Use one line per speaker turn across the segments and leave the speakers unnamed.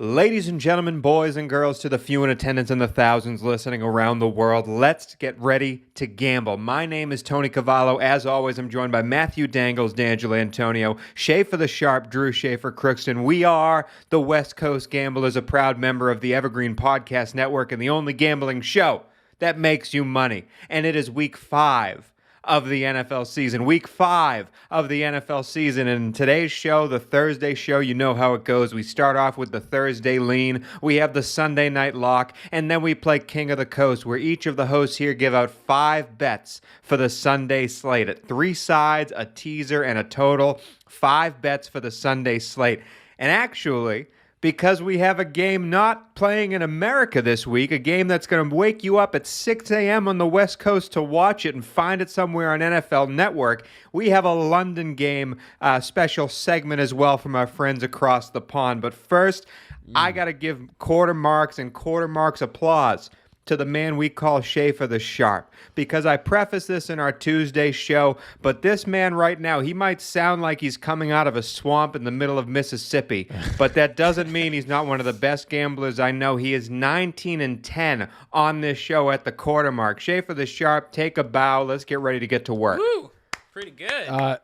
Ladies and gentlemen, boys and girls, to the few in attendance and the thousands listening around the world, let's get ready to gamble. My name is Tony Cavallo. As always, I'm joined by Matthew Dangles, D'Angelo Antonio, Schaefer the Sharp, Drew Schaefer Crookston. We are the West Coast Gamblers, a proud member of the Evergreen Podcast Network and the only gambling show that makes you money. And it is week 5 of the NFL season. Week 5 of the NFL season. And in today's show, the Thursday show, you know how it goes. We start off with the Thursday lean. We have the Sunday night lock. And then we play King of the Coast, where each of the hosts here give out 5 bets for the Sunday slate. At 3 sides, a teaser, and a total. 5 bets for the Sunday slate. And actually, because we have a game not playing in America this week, a game that's going to wake you up at 6 a.m. on the West Coast to watch it and find it somewhere on NFL Network, we have a London game special segment as well from our friends across the pond. But first, I got to give quarter marks and quarter marks applause to the man we call Schaefer the Sharp, because I preface this in our Tuesday show, but this man right now, he might sound like he's coming out of a swamp in the middle of Mississippi, but that doesn't mean he's not one of the best gamblers I know. He is 19-10 on this show at the quarter mark. Schaefer the Sharp, take a bow. Let's get ready to get to work.
Woo! Pretty good.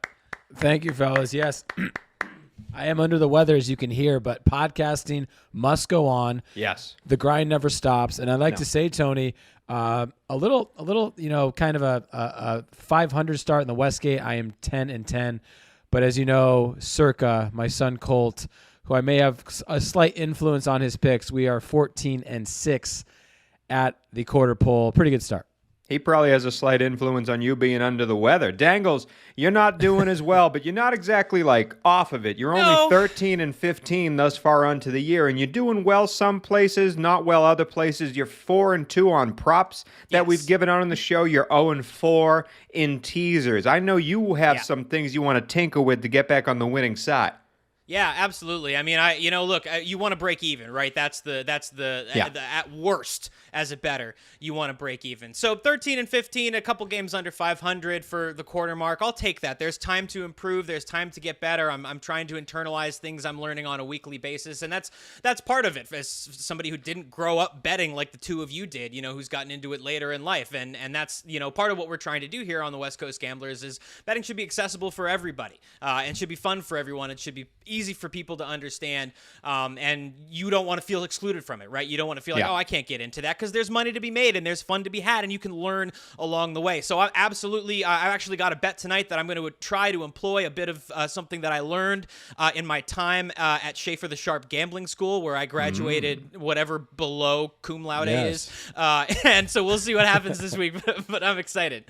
Thank you, fellas. Yes. I am under the weather, as you can hear, but podcasting must go on.
Yes.
The grind never stops. And I'd like to say, Tony, a little, kind of a 500 start in the Westgate. I am 10-10. But as you know, Circa, my son Colt, who I may have a slight influence on his picks, we are 14-6 at the quarter pole. Pretty good start.
He probably has a slight influence on you being under the weather. Dangles, you're not doing as well, but you're not exactly like off of it. You're only 13-15 thus far onto the year, and you're doing well some places, not well other places. You're 4-2 on props that we've given out on the show. You're 0-4 in teasers. I know you have some things you want to tinker with to get back on the winning side.
Yeah, absolutely. I mean, look, you want to break even, right? That's the at worst as a bettor, you want to break even. So 13-15, a couple games under 500 for the quarter mark. I'll take that. There's time to improve. There's time to get better. I'm trying to internalize things I'm learning on a weekly basis, and that's part of it. As somebody who didn't grow up betting like the two of you did, who's gotten into it later in life, and that's part of what we're trying to do here on the West Coast Gamblers is betting should be accessible for everybody, and should be fun for everyone. It should be easy for people to understand, and you don't want to feel excluded from it, right? You don't want to feel like, I can't get into that, because there's money to be made and there's fun to be had, and you can learn along the way. So I actually got a bet tonight that I'm going to try to employ a bit of something that I learned in my time at Schaefer the Sharp Gambling School, where I graduated whatever below cum laude is, and so we'll see what happens this week, but I'm excited.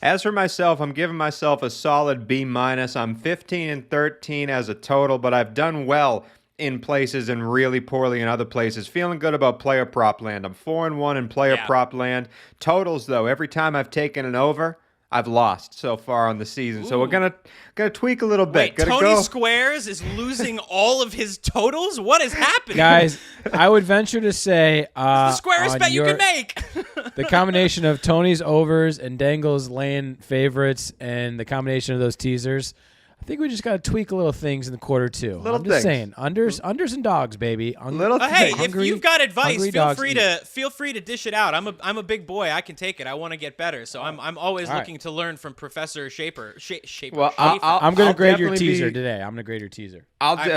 As for myself, I'm giving myself a solid B-. I'm 15-13 as a total, but I've done well in places and really poorly in other places. Feeling good about player prop land. I'm 4-1 in player prop land. Totals, though, every time I've taken an over, I've lost so far on the season. So we're gonna tweak a little bit.
Wait, Tony Squares is losing all of his totals? What is happening?
Guys, I would venture to say
it's the squarest bet you can make.
The combination of Tony's overs and Dangle's laying favorites and the combination of those teasers, I think we just got to tweak a little things in the quarter two. I'm just saying, unders and dogs, baby.
Hey, if you've got advice, feel free to dish it out. I'm a big boy. I can take it. I want to get better, so I'm always looking to learn from Professor Schaefer.
Well,
I'm going to grade your teaser today. I'm going to grade your teaser.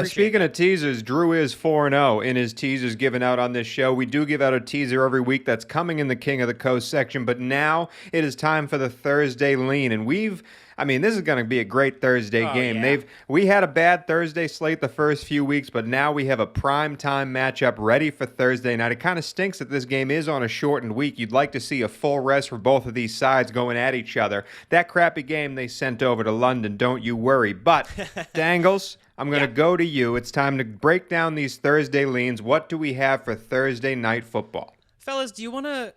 Speaking of teasers, Drew is 4-0 in his teasers given out on this show. We do give out a teaser every week that's coming in the King of the Coast section, but now it is time for the Thursday lean, and this is going to be a great Thursday game.
Yeah.
We had a bad Thursday slate the first few weeks, but now we have a prime time matchup ready for Thursday night. It kind of stinks that this game is on a shortened week. You'd like to see a full rest for both of these sides going at each other. That crappy game they sent over to London, don't you worry. But, Dangles, I'm going to go to you. It's time to break down these Thursday leans. What do we have for Thursday night football?
Fellas, do you want to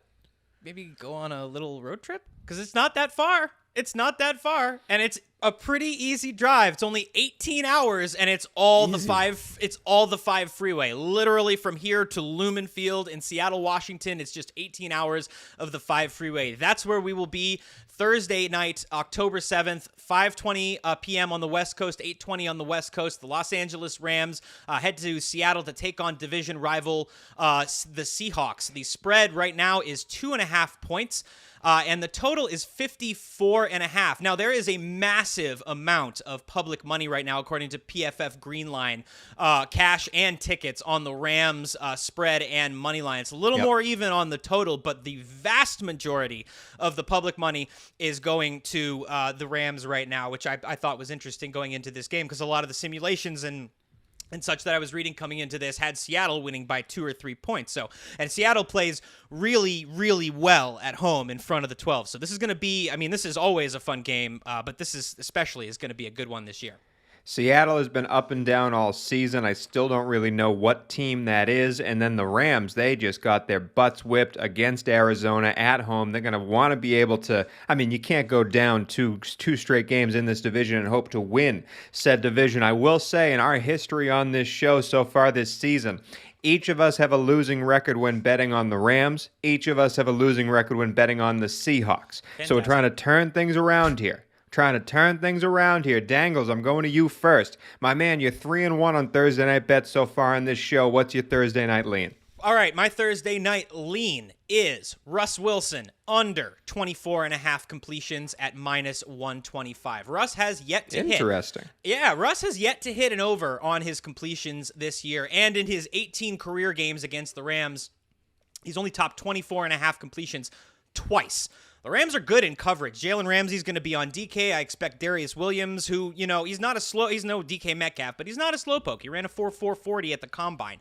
maybe go on a little road trip? Because it's not that far. It's not that far, and it's a pretty easy drive. It's only 18 hours, and it's all the 5 freeway. Literally from here to Lumen Field in Seattle, Washington, it's just 18 hours of the 5 freeway. That's where we will be Thursday night, October 7th, 5:20 p.m. on the West Coast, 8:20 on the West Coast. The Los Angeles Rams head to Seattle to take on division rival the Seahawks. The spread right now is 2.5 points. And the total is 54.5. Now, there is a massive amount of public money right now, according to PFF Greenline, cash and tickets on the Rams spread and money line. It's a little more even on the total, but the vast majority of the public money is going to the Rams right now, which I thought was interesting going into this game because a lot of the simulations and such that I was reading coming into this had Seattle winning by 2 or 3 points. So, and Seattle plays really, really well at home in front of the 12. So this is going to be, I mean, this is always a fun game, but this is especially is going to be a good one this year.
Seattle has been up and down all season. I still don't really know what team that is. And then the Rams, they just got their butts whipped against Arizona at home. They're going to want to be able to, I mean, you can't go down two straight games in this division and hope to win said division. I will say in our history on this show so far this season, each of us have a losing record when betting on the Rams. Each of us have a losing record when betting on the Seahawks.
Fantastic.
So we're trying to turn things around here. Dangles, I'm going to you first. My man, you're 3-1 on Thursday night bets so far on this show. What's your Thursday night lean?
All right, my Thursday night lean is Russ Wilson under 24.5 completions at -125. Russ has yet to hit.
Interesting.
Yeah, Russ has yet to hit an over on his completions this year. And in his 18 career games against the Rams, he's only topped 24.5 completions twice. The Rams are good in coverage. Jalen Ramsey's going to be on DK. I expect Darius Williams, who, you know, he's no DK Metcalf, but he's not a slowpoke. He ran a 4.40 at the combine.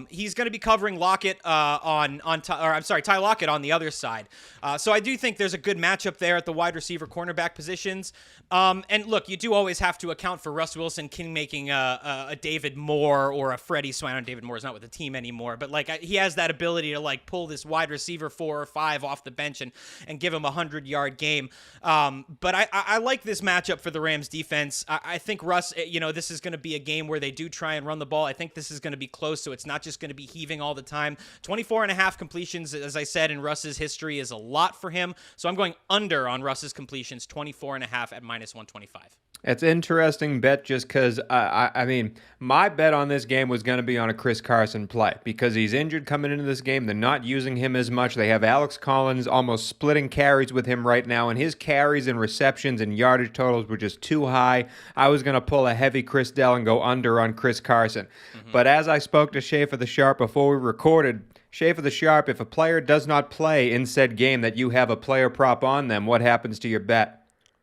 He's going to be covering Lockett Ty Lockett on the other side. So I do think there's a good matchup there at the wide receiver cornerback positions. And look, you do always have to account for Russ Wilson making a David Moore or a Freddie Swan. David Moore's not with the team anymore, but like he has that ability to like pull this wide receiver 4 or 5 off the bench and give him a 100-yard game. But I like this matchup for the Rams defense. I think Russ, this is going to be a game where they do try and run the ball. I think this is going to be close, so it's not just going to be heaving all the time. 24.5 completions, as I said, in Russ's history is a lot for him. So I'm going under on Russ's completions, 24.5 at -125.
It's an interesting bet just because, I mean, my bet on this game was going to be on a Chris Carson play because he's injured coming into this game. They're not using him as much. They have Alex Collins almost splitting carries with him right now, and his carries and receptions and yardage totals were just too high. I was going to pull a heavy Chris Dell and go under on Chris Carson. But as I spoke to Schaefer the Sharp before we recorded, Schaefer the Sharp, if a player does not play in said game that you have a player prop on them, what happens to your bet?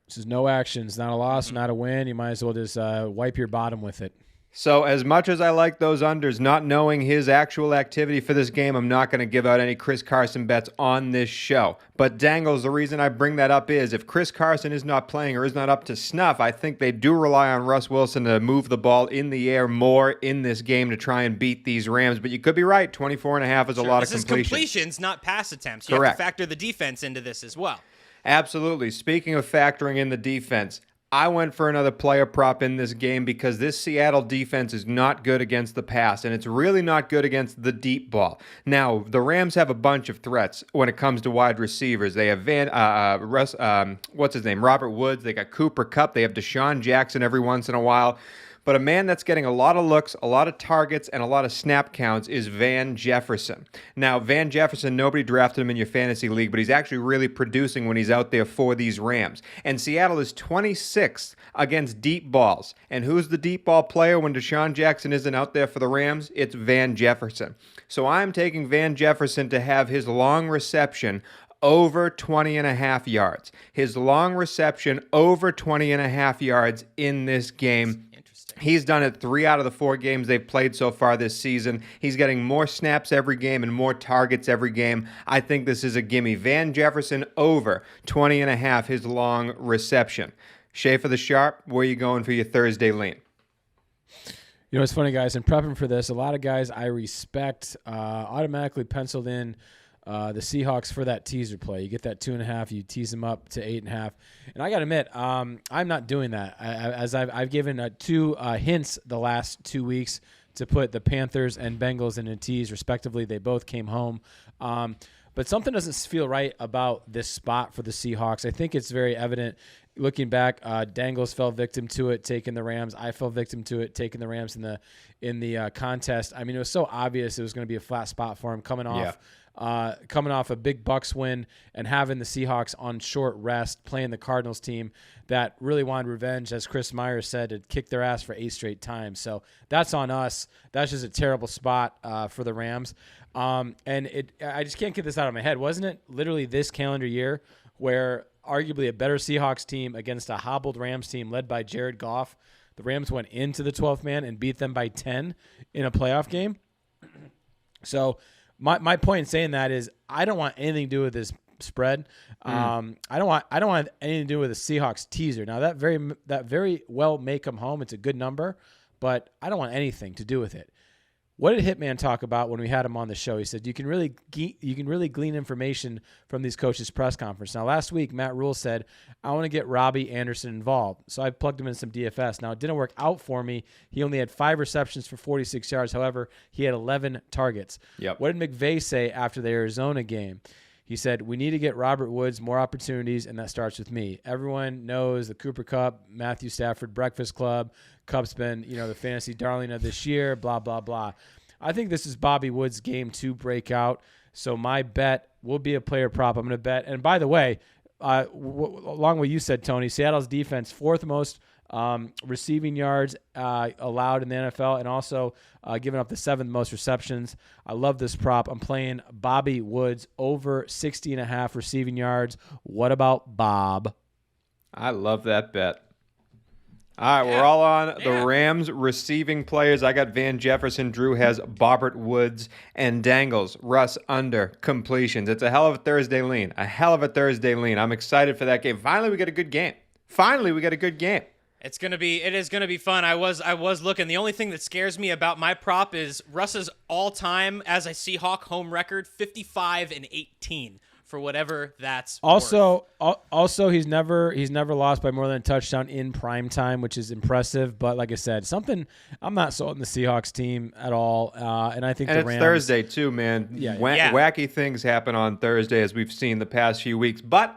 This is no action. It's not a loss, not a win. You might as well just wipe your bottom with it.
So as much as I like those unders, not knowing his actual activity for this game, I'm not going to give out any Chris Carson bets on this show. But Dangles, the reason I bring that up is if Chris Carson is not playing or is not up to snuff, I think they do rely on Russ Wilson to move the ball in the air more in this game to try and beat these Rams. But you could be right. 24.5 is a lot of completions.
This is completions, not pass attempts. You
Correct.
have to factor the defense into this as well.
Absolutely. Speaking of factoring in the defense, I went for another player prop in this game because this Seattle defense is not good against the pass, and it's really not good against the deep ball. Now, the Rams have a bunch of threats when it comes to wide receivers. They have Robert Woods. They got Cooper Kupp. They have Deshaun Jackson every once in a while. But a man that's getting a lot of looks, a lot of targets, and a lot of snap counts is Van Jefferson. Now, Van Jefferson, nobody drafted him in your fantasy league, but he's actually really producing when he's out there for these Rams. And Seattle is 26th against deep balls. And who's the deep ball player when Deshaun Jackson isn't out there for the Rams? It's Van Jefferson. So I'm taking Van Jefferson to have his long reception over 20.5 yards. His long reception over 20.5 yards in this game. He's done it 3 out of the 4 games they've played so far this season. He's getting more snaps every game and more targets every game. I think this is a gimme. Van Jefferson over 20.5, his long reception. Schaefer the Sharp, where are you going for your Thursday lean?
You know, it's funny, guys. In prepping for this, a lot of guys I respect automatically penciled in the Seahawks for that teaser play. You get that 2.5, you tease them up to 8.5. And I got to admit, I'm not doing that. I've given 2 hints the last 2 weeks to put the Panthers and Bengals in a tease, respectively. They both came home. but something doesn't feel right about this spot for the Seahawks. I think it's very evident. Looking back, Dangles fell victim to it, taking the Rams. I fell victim to it, taking the Rams in the contest. I mean, it was so obvious it was going to be a flat spot for him coming off a big Bucs win and having the Seahawks on short rest, playing the Cardinals team that really wanted revenge, as Chris Myers said, to kick their ass for 8 straight times. So that's on us. That's just a terrible spot for the Rams. I just can't get this out of my head. Wasn't it literally this calendar year where arguably a better Seahawks team against a hobbled Rams team led by Jared Goff, the Rams went into the 12th man and beat them by 10 in a playoff game? So my point in saying that is I don't want anything to do with this spread. I don't want anything to do with the Seahawks teaser. Now that very well may come home. It's a good number, but I don't want anything to do with it. What did Hitman talk about when we had him on the show? He said you can really glean information from these coaches' press conference. Now, last week, Matt Rule said, I want to get Robbie Anderson involved. So I plugged him in some DFS. Now, it didn't work out for me. He only had 5 receptions for 46 yards. However, he had 11 targets.
Yep.
What did McVay say after the Arizona game? He said, we need to get Robert Woods more opportunities, and that starts with me. Everyone knows the Cooper Kupp, Matthew Stafford Breakfast Club. Kupp's been, the fantasy darling of this year, blah, blah, blah. I think this is Bobby Woods' game to break out. So my bet will be a player prop. I'm going to bet. And by the way, along with what you said, Tony, Seattle's defense, 4th most receiving yards allowed in the NFL, and also giving up the 7th most receptions. I love this prop. I'm playing Bobby Woods over 60.5 receiving yards. What about Bob?
I love that bet. All right, we're all on the Rams receiving players. I got Van Jefferson. Drew has Bobbert Woods and Dangles. Russ under completions. It's a hell of a Thursday lean. I'm excited for that game. Finally, we get a good game.
It is gonna be fun. I was looking. The only thing that scares me about my prop is Russ's all-time as a Seahawk home record, 55-18. For whatever that's
also
worth.
Also he's never lost by more than a touchdown in prime time, which is impressive. But like I said, I'm not sold on the Seahawks team at all. And I think the Rams.
It's Thursday too, man. Wacky things happen on Thursday, as we've seen the past few weeks. But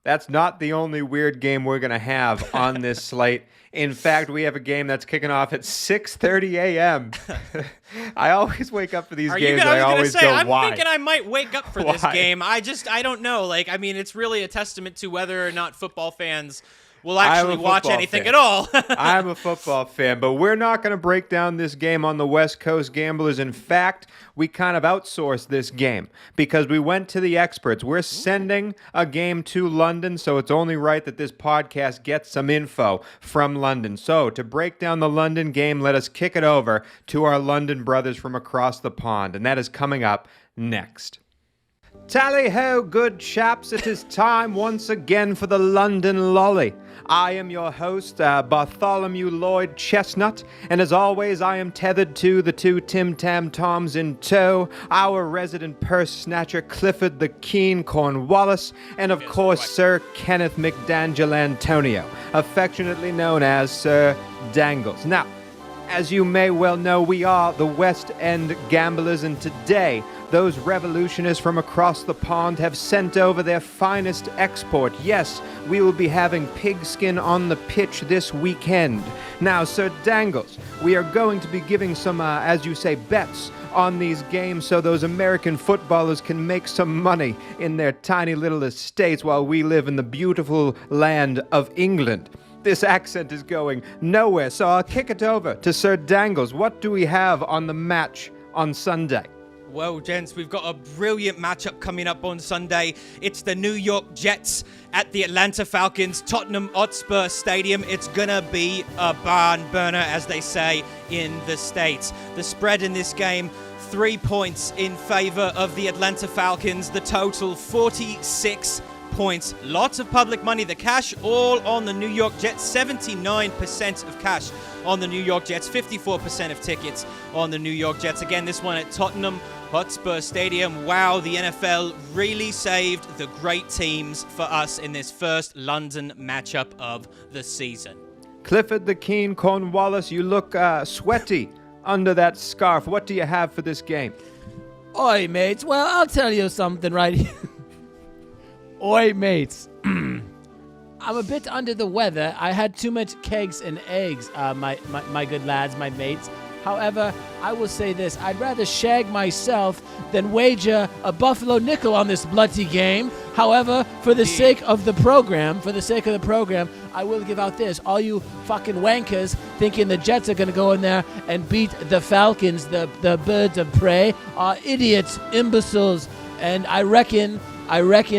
that's not the only weird game we're going to have on this slate. In fact, we have a game that's kicking off at 6:30 a.m. I always wake up for these games, and I always go,
I'm
why?
thinking I might wake up for this game. I don't know. It's really a testament to whether or not football fans will actually watch anything at all.
I'm a football fan, but we're not going to break down this game on the West Coast Gamblers. In fact, we kind of outsourced this game because we went to the experts. We're sending a game to London, so it's only right that this podcast gets some info from London. So to break down the London game, let us kick it over to our London brothers from across the pond, and that is coming up next. Tally-ho, good chaps, it is time once again for the London Lolly. I am your host, Bartholomew Lloyd Chestnut, and as always, I am tethered to the 2 Tim Tam Toms in tow, our resident purse snatcher, Clifford the Keen Cornwallis, and of course, Sir Kenneth McDangel Antonio, affectionately known as Sir Dangles. Now, as you may well know, we are the West End Gamblers, and today, those revolutionists from across the pond have sent over their finest export. Yes, we will be having pigskin on the pitch this weekend. Now, Sir Dangles, we are going to be giving some, as you say, bets on these games so those American footballers can make some money in their tiny little estates while we live in the beautiful land of England. This accent is going nowhere, so I'll kick it over to Sir Dangles. What do we have on the match on Sunday?
Well, gents, we've got a brilliant matchup coming up on Sunday. It's the New York Jets at the Atlanta Falcons, Tottenham Hotspur Stadium. It's gonna be a barn burner, as they say in the States. The spread in this game, 3 points in favor of the Atlanta Falcons. The total, 46 points. Lots of public money. The cash all on the New York Jets. 79% of cash on the New York Jets. 54% of tickets on the New York Jets. Again, this one at Tottenham Hotspur Stadium. Wow, the NFL really saved the great teams for us in this first London matchup of the season.
Clifford the Keen Cornwallis, you look sweaty under that scarf. What do you have for this game?
Oi, mates. Well, I'll tell you something right here. Oi, mates. I'm a bit under the weather. I had too much kegs and eggs, my good lads, my mates. However, I will say this. I'd rather shag myself than wager a Buffalo nickel on this bloody game. However, for the sake of the program, I will give out this. All you fucking wankers thinking the Jets are going to go in there and beat the Falcons, the birds of prey, are idiots, imbeciles, and I reckon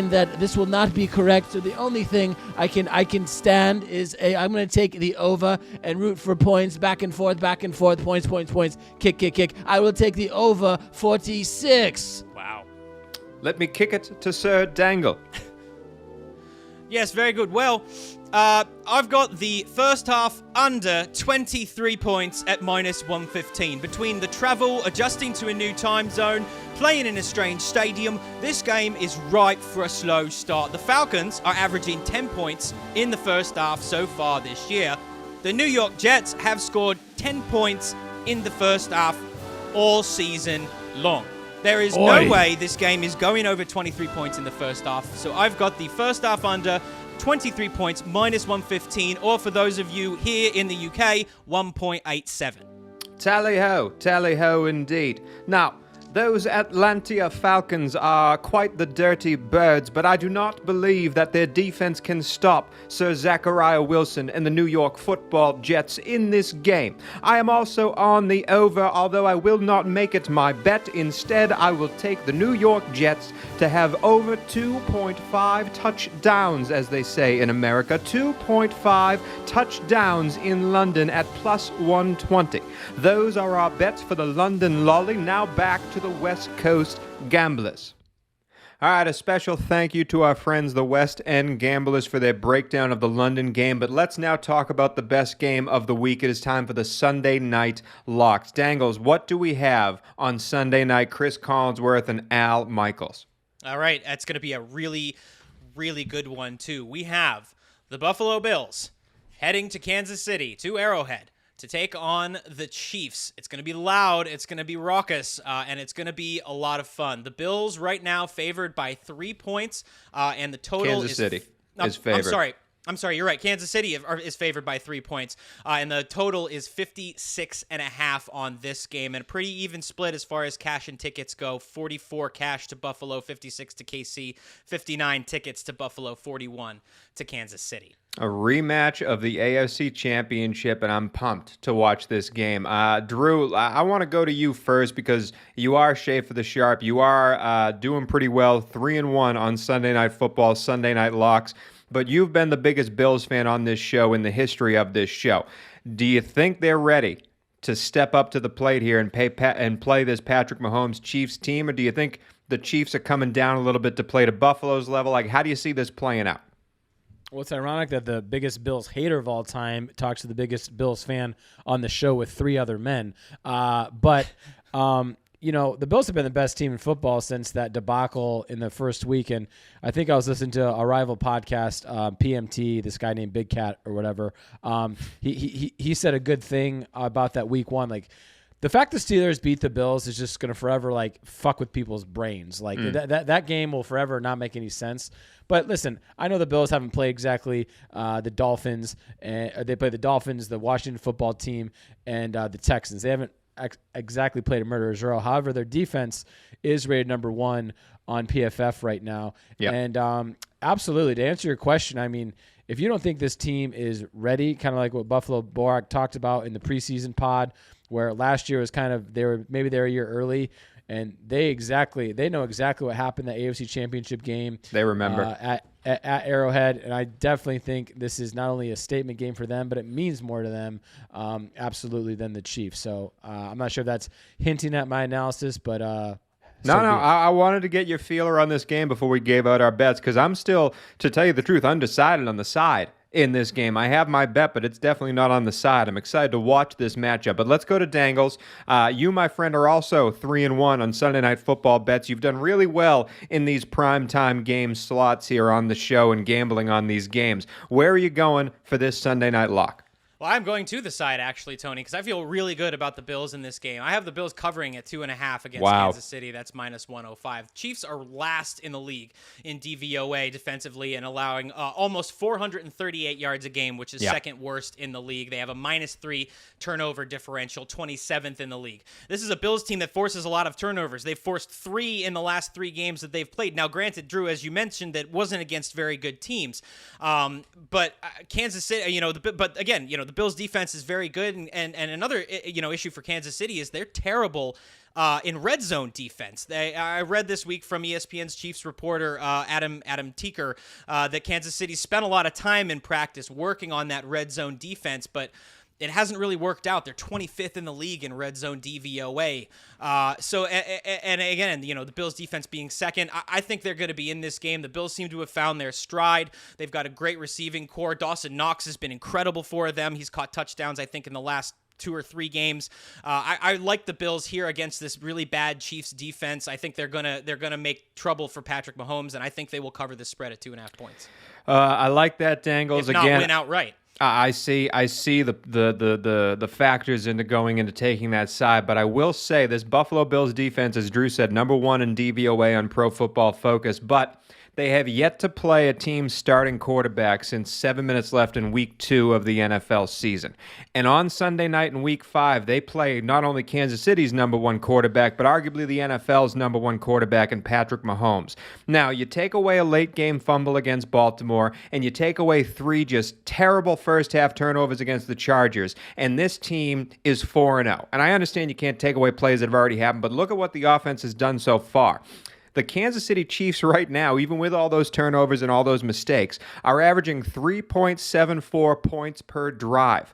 that this will not be correct. So the only thing I can stand is I'm going to take the over and root for points, back and forth, points, kick. I will take the over 46.
Wow.
Let me kick it to Sir Dangle.
Yes, very good. Well, I've got the first half under 23 points at minus 115. Between the travel, adjusting to a new time zone, playing in a strange stadium, this game is ripe for a slow start. The Falcons are averaging 10 points in the first half so far this year. The New York Jets have scored 10 points in the first half all season long. There is no way this game is going over 23 points in the first half. So I've got the first half under 23 points, minus 115, or for those of you here in the UK, 1.87.
Tally ho indeed. Now, those Atlanta Falcons are quite the dirty birds, but I do not believe that their defense can stop Sir Zachariah Wilson and the New York Football Jets in this game. I am also on the over, although I will not make it my bet. Instead, I will take the New York Jets to have over 2.5 touchdowns, as they say in America. 2.5 touchdowns in London at plus 120. Those are our bets for the London Lolly. Now back to the West Coast Gamblers. All right, a special thank you to our friends, the West End Gamblers, for their breakdown of the London game. But let's now talk about the best game of the week. It is time for the Sunday night locks. Dangles, what do we have on Sunday night? Chris Collinsworth and Al Michaels.
All right, that's going to be a really, really good one, too. We have the Buffalo Bills heading to Kansas City, to Arrowhead, to take on the Chiefs. It's going to be loud, it's going to be raucous, and it's going to be a lot of fun. The Bills right now favored by 3 points, and the total
Kansas City is favored.
I'm sorry, you're right. Kansas City is favored by 3 points, and the total is 56.5 on this game, and a pretty even split as far as cash and tickets go. 44 cash to Buffalo, 56 to KC, 59 tickets to Buffalo, 41 to Kansas City.
A rematch of the AFC Championship, and I'm pumped to watch this game. Drew, I want to go to you first because you are Shea for the Sharp. You are doing pretty well, 3-1 on Sunday Night Football, Sunday Night Locks. But you've been the biggest Bills fan on this show in the history of this show. Do you think they're ready to step up to the plate here and play this Patrick Mahomes Chiefs team, or do you think the Chiefs are coming down a little bit to play to Buffalo's level? Like, how do you see this playing out?
Well, it's ironic that the biggest Bills hater of all time talks to the biggest Bills fan on the show with 3 other men. You know, the Bills have been the best team in football since that debacle in the first week. And I think I was listening to a rival podcast, PMT, this guy named Big Cat or whatever. He said a good thing about that week one. Like, the fact the Steelers beat the Bills is just going to forever, like, fuck with people's brains. Like, that game will forever not make any sense. But listen, I know the Bills haven't played exactly the Dolphins. They played the Dolphins, the Washington football team, and the Texans. They haven't exactly played a murderer's row. However, their defense is rated number 1 on PFF right now. Yep. And absolutely, to answer your question, I mean, if you don't think this team is ready, kind of like what Buffalo Borak talked about in the preseason pod, where last year was kind of they're a year early, and they know exactly what happened in the AFC Championship game.
They remember
at Arrowhead, and I definitely think this is not only a statement game for them, but it means more to them, absolutely, than the Chiefs. So I'm not sure if that's hinting at my analysis, but
I wanted to get your feeler on this game before we gave out our bets, because I'm still, to tell you the truth, undecided on the side in this game. I have my bet, but it's definitely not on the side. I'm excited to watch this matchup. But let's go to Dangles. You, my friend, are also 3-1 on Sunday Night Football bets. You've done really well in these primetime game slots here on the show and gambling on these games. Where are you going for this Sunday night lock?
Well, I'm going to the side, actually, Tony, because I feel really good about the Bills in this game. I have the Bills covering at 2.5 against Kansas City. That's minus 105. Chiefs are last in the league in DVOA defensively and allowing almost 438 yards a game, which is second worst in the league. They have a minus 3 turnover differential, 27th in the league. This is a Bills team that forces a lot of turnovers. They've forced 3 in the last 3 games that they've played. Now, granted, Drew, as you mentioned, that wasn't against very good teams. But Kansas City, but again, the Bills defense is very good. And another, issue for Kansas City is they're terrible in red zone defense. I read this week from ESPN's Chiefs reporter, Adam Teeker, that Kansas City spent a lot of time in practice working on that red zone defense, but it hasn't really worked out. They're 25th in the league in red zone DVOA. And again, the Bills defense being second, I think they're going to be in this game. The Bills seem to have found their stride. They've got a great receiving core. Dawson Knox has been incredible for them. He's caught touchdowns, I think, in the last 2 or 3 games. I like the Bills here against this really bad Chiefs defense. I think they're gonna make trouble for Patrick Mahomes, and I think they will cover this spread at 2.5 points.
I like that, Dangles.
If not,
again,
win outright.
I see the factors into going into taking that side, but I will say this Buffalo Bills defense, as Drew said, number 1 in DVOA on Pro Football Focus, but they have yet to play a team starting quarterback since 7 minutes left in Week 2 of the NFL season. And on Sunday night in Week 5, they play not only Kansas City's number 1 quarterback, but arguably the NFL's number 1 quarterback in Patrick Mahomes. Now, you take away a late-game fumble against Baltimore, and you take away 3 just terrible first-half turnovers against the Chargers, and this team is 4-0. And I understand you can't take away plays that have already happened, but look at what the offense has done so far. The Kansas City Chiefs right now, even with all those turnovers and all those mistakes, are averaging 3.74 points per drive.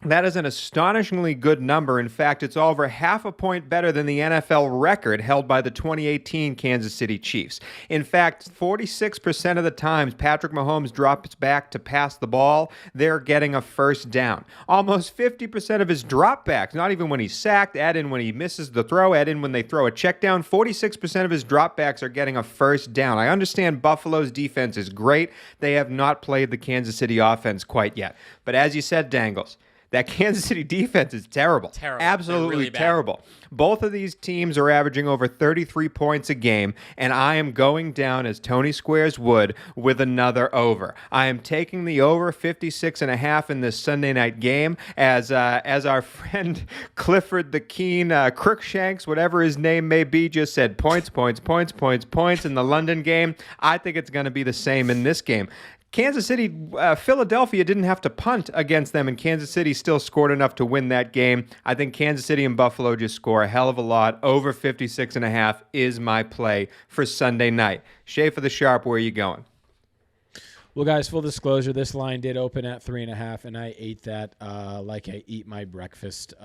That is an astonishingly good number. In fact, it's over half a point better than the NFL record held by the 2018 Kansas City Chiefs. In fact, 46% of the times Patrick Mahomes drops back to pass the ball, they're getting a first down. Almost 50% of his dropbacks, not even when he's sacked, add in when he misses the throw, add in when they throw a check down, 46% of his dropbacks are getting a first down. I understand Buffalo's defense is great. They have not played the Kansas City offense quite yet. But as you said, Dangles, that Kansas City defense is terrible. Absolutely really terrible. Both of these teams are averaging over 33 points a game, and I am going down, as Tony Squares would, with another over. I am taking the over 56.5 in this Sunday night game, as our friend Clifford the Keen, Crookshanks, whatever his name may be, just said points in the London game. I think it's going to be the same in this game. Kansas City, Philadelphia didn't have to punt against them, and Kansas City still scored enough to win that game. I think Kansas City and Buffalo just score a hell of a lot. Over 56.5 is my play for Sunday night. Shay for the Sharp, where are you going?
Well, guys, full disclosure, this line did open at 3.5, and I ate that like I eat my breakfast.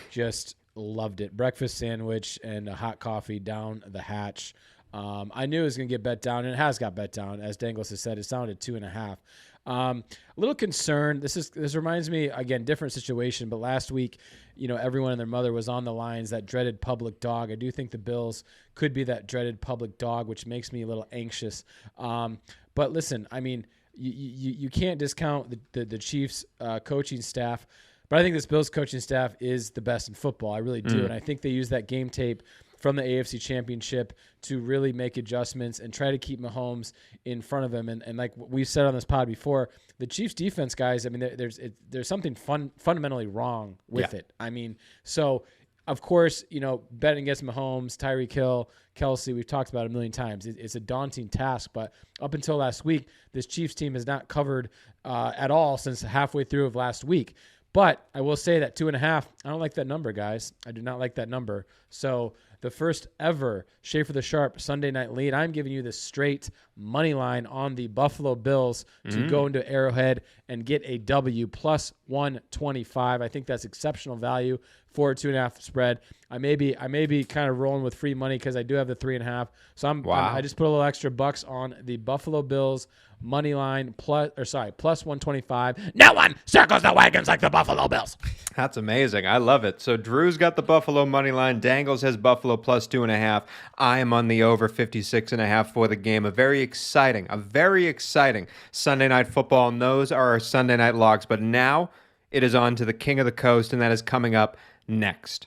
Just loved it. Breakfast sandwich and a hot coffee down the hatch. I knew it was going to get bet down, and it has got bet down. As Dangles has said, it's down to 2.5. A little concerned. This reminds me, again, different situation, but last week, everyone and their mother was on the lines, that dreaded public dog. I do think the Bills could be that dreaded public dog, which makes me a little anxious. But listen, I mean, you can't discount the Chiefs coaching staff, but I think this Bills coaching staff is the best in football. I really do, and I think they use that game tape from the AFC Championship to really make adjustments and try to keep Mahomes in front of him. And like we've said on this pod before, the Chiefs defense, guys, I mean, there's something fundamentally wrong with it. I mean, so of course, betting against Mahomes, Tyreek Hill, Kelsey, we've talked about it a million times. It's a daunting task, but up until last week, this Chiefs team has not covered at all since halfway through of last week. But I will say that 2.5, I don't like that number, guys. I do not like that number. So the first ever Schaefer the Sharp Sunday night lead, I'm giving you the straight money line on the Buffalo Bills to go into Arrowhead and get a W plus 125. I think that's exceptional value for a 2.5 spread. I may be kind of rolling with free money because I do have the 3.5. So I just put a little extra bucks on the Buffalo Bills money line plus 125. No one circles the wagons like the Buffalo Bills.
That's amazing. I love it. So Drew's got the Buffalo money line. Dangles has Buffalo plus 2.5. I am on the over 56.5 for the game. A very exciting Sunday night football. And those are our Sunday night logs. But now it is on to the King of the Coast, and that is coming up next.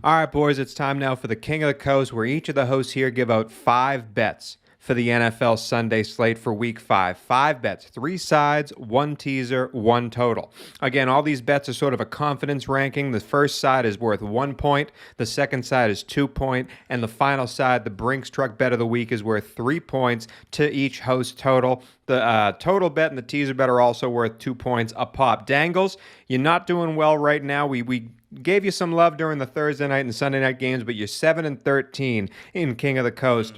All right, boys, it's time now for the King of the Coast, where each of the hosts here give out 5 bets for the NFL Sunday slate for Week 5. 5 bets, 3 sides, 1 teaser, 1 total. Again, all these bets are sort of a confidence ranking. The first side is worth 1 point, the second side is 2 points, and the final side, the Brinks Truck Bet of the Week, is worth 3 points to each host total. The total bet and the teaser bet are also worth 2 points a pop. Dangles, you're not doing well right now. We gave you some love during the Thursday night and Sunday night games, but you're 7-13 in King of the Coast.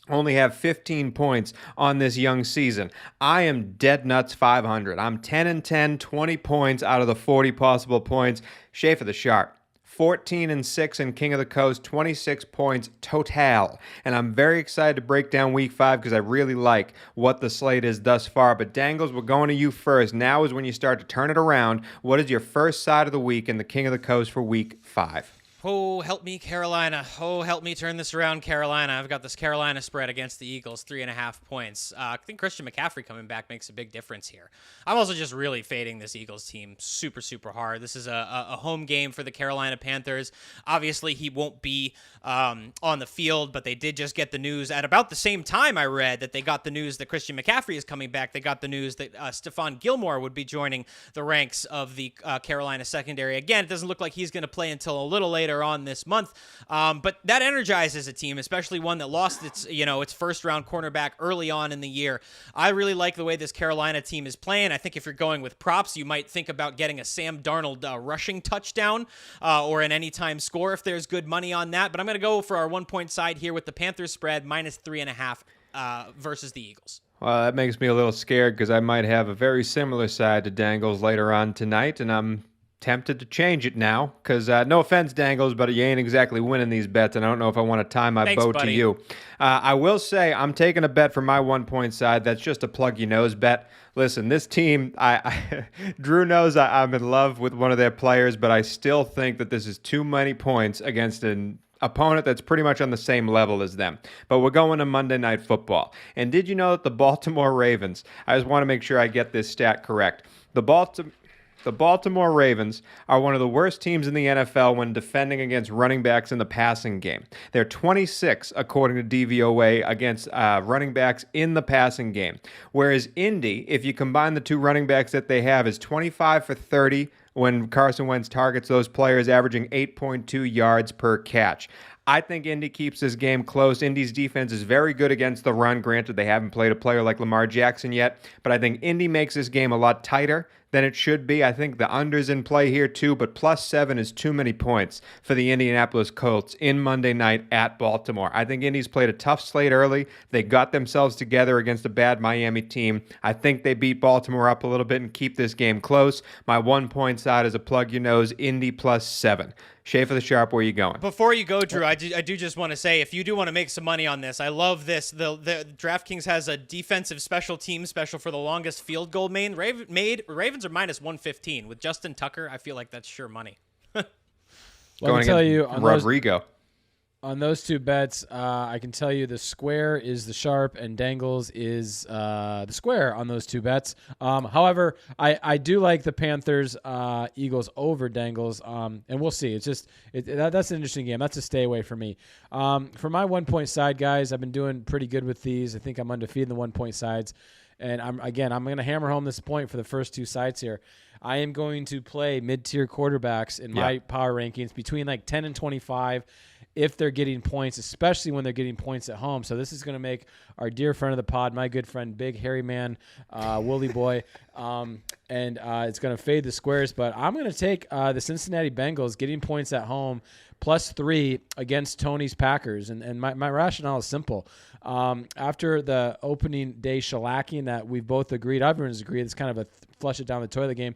Only have 15 points on this young season. I am dead nuts 500. I'm 10-10, 20 points out of the 40 possible points. Schaefer the Sharp, 14-6 in King of the Coast, 26 points total. And I'm very excited to break down Week 5 because I really like what the slate is thus far. But Dangles, we're going to you first. Now is when you start to turn it around. What is your first side of the week in the King of the Coast for Week 5?
Oh, help me, Carolina. Oh, help me turn this around, Carolina. I've got this Carolina spread against the Eagles, 3.5 points. I think Christian McCaffrey coming back makes a big difference here. I'm also just really fading this Eagles team super, super hard. This is a home game for the Carolina Panthers. Obviously, he won't be on the field, but they did just get the news at about the same time I read that they got the news that Christian McCaffrey is coming back. They got the news that Stephon Gilmore would be joining the ranks of the Carolina secondary. Again, it doesn't look like he's going to play until a little later on this month, but that energizes a team, especially one that lost its first round cornerback early on in the year. I really like the way this Carolina team is playing. I think if you're going with props, you might think about getting a Sam Darnold rushing touchdown or an anytime score if there's good money on that. But I'm going to go for our 1 point side here with the Panthers spread -3.5 versus the Eagles.
Well, that makes me a little scared because I might have a very similar side to Dangles later on tonight, and I'm tempted to change it now because no offense, Dangles, but you ain't exactly winning these bets, and I don't know if I want to tie my boat to you. I will say I'm taking a bet for my 1 point side. That's just a plug your nose bet. Listen, this team, Drew knows I'm in love with one of their players, but I still think that this is too many points against an opponent that's pretty much on the same level as them. But we're going to Monday Night Football. And did you know that the Baltimore Ravens, I just want to make sure I get this stat correct, the Baltimore Ravens are one of the worst teams in the NFL when defending against running backs in the passing game. They're 26, according to DVOA, against running backs in the passing game. Whereas Indy, if you combine the two running backs that they have, is 25 for 30 when Carson Wentz targets those players, averaging 8.2 yards per catch. I think Indy keeps this game close. Indy's defense is very good against the run. Granted, they haven't played a player like Lamar Jackson yet, but I think Indy makes this game a lot tighter than it should be. I think the under's in play here too, but +7 is too many points for the Indianapolis Colts in Monday night at Baltimore. I think Indy's played a tough slate early. They got themselves together against a bad Miami team. I think they beat Baltimore up a little bit and keep this game close. My 1 point side is a plug your nose, Indy +7. Schaefer the Sharp, where are you going?
Before you go, Drew, I do just want to say, if you do want to make some money on this, I love this. The DraftKings has a defensive special team special for the longest field goal made. Ravens are -115. With Justin Tucker, I feel like that's sure money.
Let me tell you,
Rodrigo.
On those two bets, I can tell you the square is the Sharp and Dangles is the square on those two bets. However, I do like the Panthers Eagles over Dangles, and we'll see. It's just that's an interesting game. That's a stay away for me. For my 1 point side, guys, I've been doing pretty good with these. I think I'm undefeated in the 1 point sides, and I'm going to hammer home this point for the first two sides here. I am going to play mid-tier quarterbacks in my power rankings between like 10 and 25. If they're getting points, especially when they're getting points at home. So this is going to make our dear friend of the pod, my good friend, big hairy man, Wooly boy, and it's going to fade the squares. But I'm going to take the Cincinnati Bengals getting points at home +3 against Tony's Packers. And my rationale is simple. After the opening day shellacking that we've both agreed, everyone's agreed, it's kind of a flush it down the toilet game.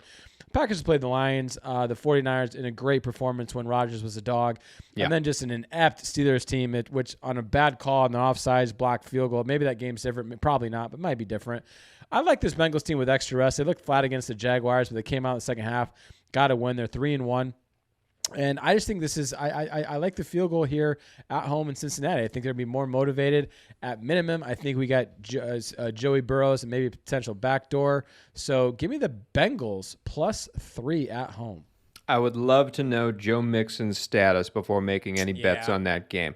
Packers played the Lions, the 49ers in a great performance when Rodgers was a dog, and then just an inept Steelers team, which on a bad call and an offsides blocked field goal, maybe that game's different, probably not, but might be different. I like this Bengals team with extra rest. They looked flat against the Jaguars, but they came out in the second half, got a win. They're 3-1. And I just think this is I like the field goal here at home in Cincinnati. I think they'll be more motivated at minimum. I think we got Joey Burrows and maybe a potential backdoor. So give me the Bengals +3 at home.
I would love to know Joe Mixon's status before making any bets on that game.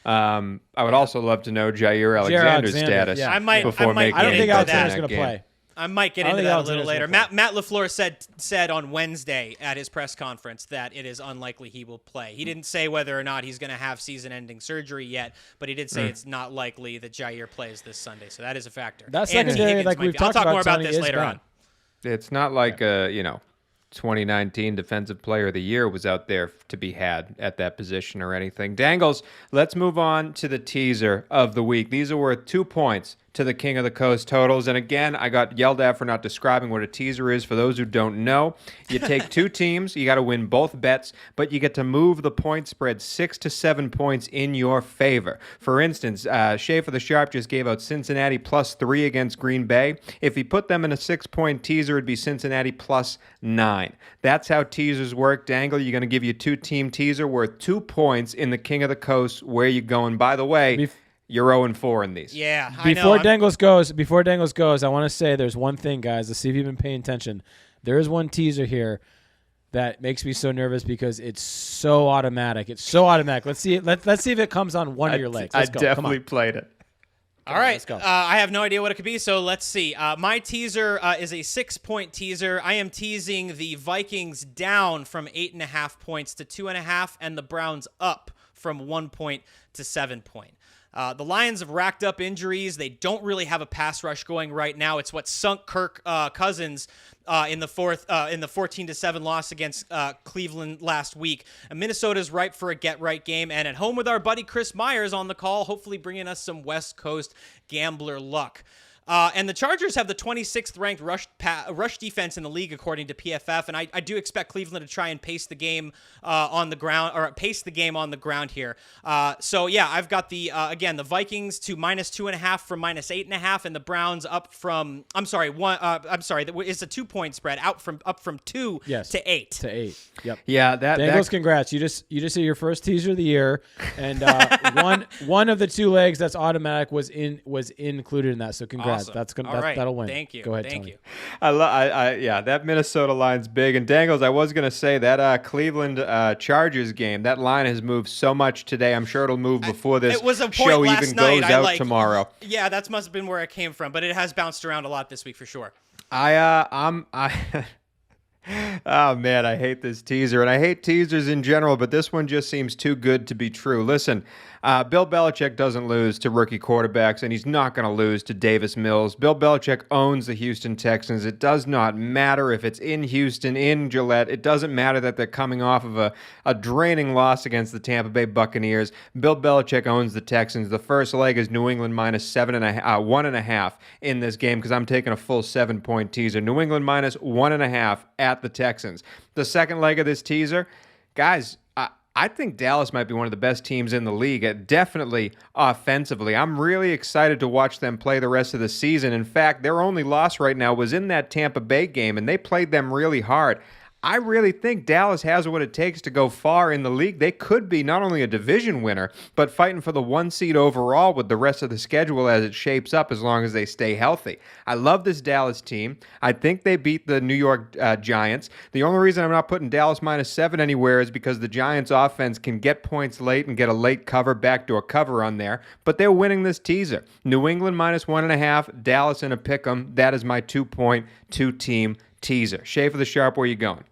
I would also love to know Jair Alexander's status before making
I don't think Alexander's
going
to play.
I might get into that a little later. Matt LaFleur said on Wednesday at his press conference that it is unlikely he will play. He didn't say whether or not he's going to have season-ending surgery yet, but he did say it's not likely that Jair plays this Sunday. So that is a factor.
That secondary, like we've talked about,
I'll talk more about
Tony,
this later
done.
on.
It's not like 2019 Defensive Player of the Year was out there to be had at that position or anything. Dangles, let's move on to the teaser of the week. These are worth 2 points to the King of the Coast totals. And again, I got yelled at for not describing what a teaser is. For those who don't know, you take two teams, you got to win both bets, but you get to move the point spread 6 to 7 points in your favor. For instance, Schaefer the Sharp just gave out Cincinnati +3 against Green Bay. If he put them in a 6-point teaser, it'd be Cincinnati +9. That's how teasers work. Dangle, you're going to give you a 2-team teaser worth 2 points in the King of the Coast. Where you going? By the way, you're 0-4 in these.
Yeah,
Before Dangles goes, I want to say there's one thing, guys. Let's see if you've been paying attention. There is one teaser here that makes me so nervous because it's so automatic. It's so automatic. Let's see it. Let's see if it comes on one of your legs. Let's go.
Definitely played it.
All right. Let's go. I have no idea what it could be, so let's see. My teaser is a 6-point teaser. I am teasing the Vikings down from 8.5 points to 2.5, and the Browns up from 1 point to 7 point. The Lions have racked up injuries. They don't really have a pass rush going right now. It's what sunk Kirk Cousins in the 14-7 loss against Cleveland last week. And Minnesota's ripe for a get-right game. And at home with our buddy Chris Myers on the call, hopefully bringing us some West Coast gambler luck. And the Chargers have the 26th ranked rush defense in the league, according to PFF. And I do expect Cleveland to try and pace the game on the ground here. So yeah, I've got the Vikings to -2.5 from -8.5, and the Browns up from it's a 2-point spread up from 2 to 8.
To 8. Yep.
Yeah.
Dangles, congrats. You just hit your first teaser of the year, and one of the 2 legs that's automatic was included in that. So congrats.
Awesome.
That'll win.
Thank you.
Go ahead,
Thank
Tony.
you.
That Minnesota line's big. And Dangles, I was going to say that Cleveland Chargers game, that line has moved so much today. I'm sure it'll move before this show even goes out tomorrow.
Yeah, that must have been where it came from, but it has bounced around a lot this week for sure.
Oh, man, I hate this teaser, and I hate teasers in general, but this one just seems too good to be true. Listen, Bill Belichick doesn't lose to rookie quarterbacks, and he's not going to lose to Davis Mills. Bill Belichick owns the Houston Texans. It does not matter if it's in Houston, in Gillette. It doesn't matter that they're coming off of a draining loss against the Tampa Bay Buccaneers. Bill Belichick owns the Texans. The first leg is New England -1.5 in this game because I'm taking a full 7-point teaser. New England -1.5 at the Texans. The second leg of this teaser, guys, I think Dallas might be one of the best teams in the league, definitely offensively. I'm really excited to watch them play the rest of the season. In fact, their only loss right now was in that Tampa Bay game, and they played them really hard. I really think Dallas has what it takes to go far in the league. They could be not only a division winner, but fighting for the 1 seed overall with the rest of the schedule as it shapes up as long as they stay healthy. I love this Dallas team. I think they beat the New York Giants. The only reason I'm not putting Dallas -7 anywhere is because the Giants offense can get points late and get a late backdoor cover on there, but they're winning this teaser. New England -1.5, Dallas in a pick'em. That is my 2-point, 2-team teaser. Schaefer the Sharp, where you going?